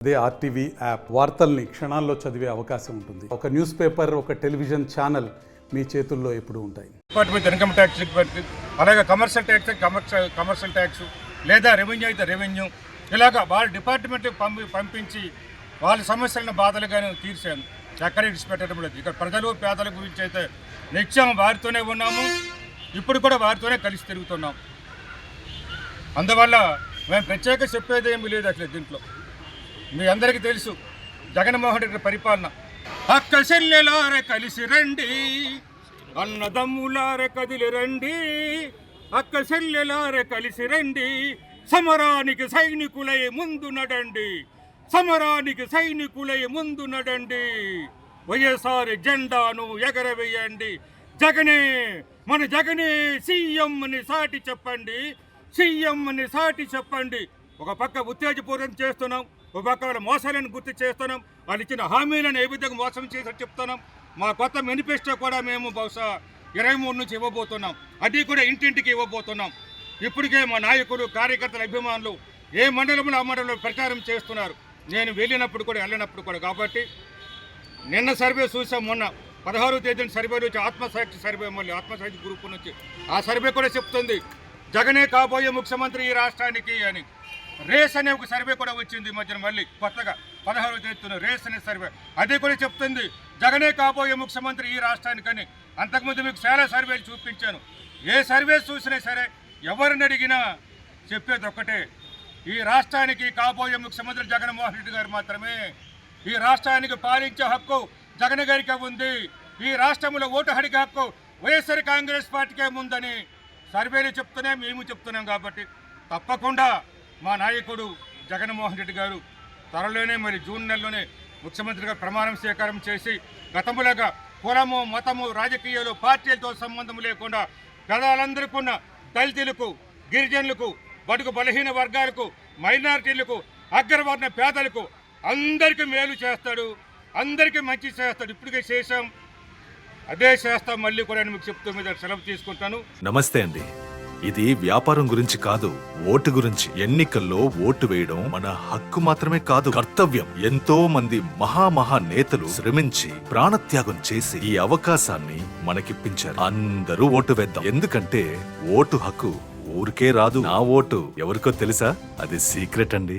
అదే RTV app వార్తల్ని క్షణాల్లో చదివే అవకాశం ఉంటుంది. ఒక న్యూస్ పేపర్, ఒక టెలివిజన్ ఛానల్ మీ చేతుల్లో ఎప్పుడూ ఉంటాయి. డిపార్ట్మెంట్ ఇన్కమ్ ట్యాక్స్ డిపార్ట్మెంట్, అలాగే కమర్షియల్ ట్యాక్స్ కమర్షియల్ ట్యాక్స్, లేదా రెవెన్యూ అయితే రెవెన్యూ, ఇలాగ వాళ్ళ డిపార్ట్మెంట్ పంపించి వాళ్ళ సమస్యలను బాధలు కానీ తీర్చాను. ఎక్కడ విడిచిపెట్టడం లేదు. ఇక్కడ ప్రజలు పేదల గురించి అయితే నిత్యం వారితోనే ఉన్నాము, ఇప్పుడు కూడా వారితోనే కలిసి తిరుగుతున్నాం. అందువల్ల మేము ప్రత్యేక చెప్పేది ఏమీ లేదు. అసలు దీంట్లో మీ అందరికీ తెలుసు జగన్మోహన్ రెడ్డి పరిపాలన. అక్క చెల్లెలారే కలిసి రండి, అన్నదమ్ములారే కదిలి రండి, అక్క చెల్లెలారే కలిసి రండి, సమరానికి సైనికులై ముందు నడండి, సమరానికి సైనికులై ముందు నడండి, వైఎస్ఆర్ జెండాను ఎగరవేయండి, జగనే మన జగనే సీఎం అని సాటి చెప్పండి, సీఎం అని సాటి చెప్పండి. ఒక పక్క ఉత్తేజపూర్వం చేస్తున్నాం, ఒక పక్క వాళ్ళ మోసాలను గుర్తు చేస్తున్నాం, వాళ్ళు ఇచ్చిన హామీలను ఏ విధంగా మోసం చేసి చెప్తున్నాం. మా కొత్త మేనిఫెస్టో కూడా మేము బహుశా 23 నుంచి ఇవ్వబోతున్నాం. అది కూడా ఇంటింటికి ఇవ్వబోతున్నాం. ఇప్పటికే మా నాయకులు, కార్యకర్తల అభిమానులు ఏ మండలంలో ఆ మండలంలో ప్రచారం చేస్తున్నారు. నేను వెళ్ళినప్పుడు కూడా వెళ్ళినప్పుడు కూడా. కాబట్టి నిన్న సర్వే చూసాం, మొన్న 16వ తేదీన సర్వే నుంచి ఆత్మసాక్షి సర్వే, మళ్ళీ ఆత్మసాక్షి గ్రూప్ నుంచి ఆ సర్వే కూడా చెప్తుంది జగనే కాబోయే ముఖ్యమంత్రి ఈ రాష్ట్రానికి అని. రేస్ అనే ఒక సర్వే కూడా వచ్చింది మధ్యన, మళ్ళీ కొత్తగా 16వ తేదీన రేస్ అనే సర్వే, అది కూడా చెప్తుంది జగనే కాబోయే ముఖ్యమంత్రి ఈ రాష్ట్రానికని. అంతకుముందు మీకు చాలా సర్వేలు చూపించాను. ఏ సర్వే చూసినా సరే ఎవరిని అడిగినా చెప్పేది ఒక్కటే, ఈ రాష్ట్రానికి కాబోయే ముఖ్యమంత్రి జగన్మోహన్ రెడ్డి గారు మాత్రమే. ఈ రాష్ట్రానికి పాలించే హక్కు జగన్ గారికి ఉంది. ఈ రాష్ట్రంలో ఓటు హడికే హక్కు వైఎస్ఆర్ కాంగ్రెస్ పార్టీకే ఉందని సర్వేలు చెప్తున్నాం, మేము చెప్తున్నాం. కాబట్టి తప్పకుండా మా నాయకుడు జగన్మోహన్ రెడ్డి గారు త్వరలోనే, మరి జూన్ నెలలోనే ముఖ్యమంత్రిగా ప్రమాణం స్వీకారం చేసి, గతంలోగా కులము, మతము, రాజకీయాలు, పార్టీలతో సంబంధం లేకుండా పేదలందరికీ ఉన్న దళితులకు, గిరిజనులకు, బడుగు బలహీన వర్గాలకు, మైనారిటీలకు, అగ్రవర్ణ పేదలకు అందరికీ మేలు చేస్తాడు, అందరికీ మంచి చేస్తాడు. ఇప్పటికే చేశాం, అదే చేస్తాం, మళ్ళీ కూడా మీకు చెప్తూ మీద సెలవు తీసుకుంటాను. నమస్తే అండి. ఇది వ్యాపారం గురించి కాదు, ఓటు గురించి. ఎన్నికల్లో ఓటు వేయడం మన హక్కు మాత్రమే కాదు, కర్తవ్యం. ఎంతో మంది మహా నేతలు శ్రమించి ప్రాణత్యాగం చేసి ఈ అవకాశాన్ని మనకిప్పించారు. అందరూ ఓటు వేద్దాం. ఎందుకంటే ఓటు హక్కు ఊరికే రాదు. నా ఓటు ఎవరికో తెలుసా? అది సీక్రెట్ అండి.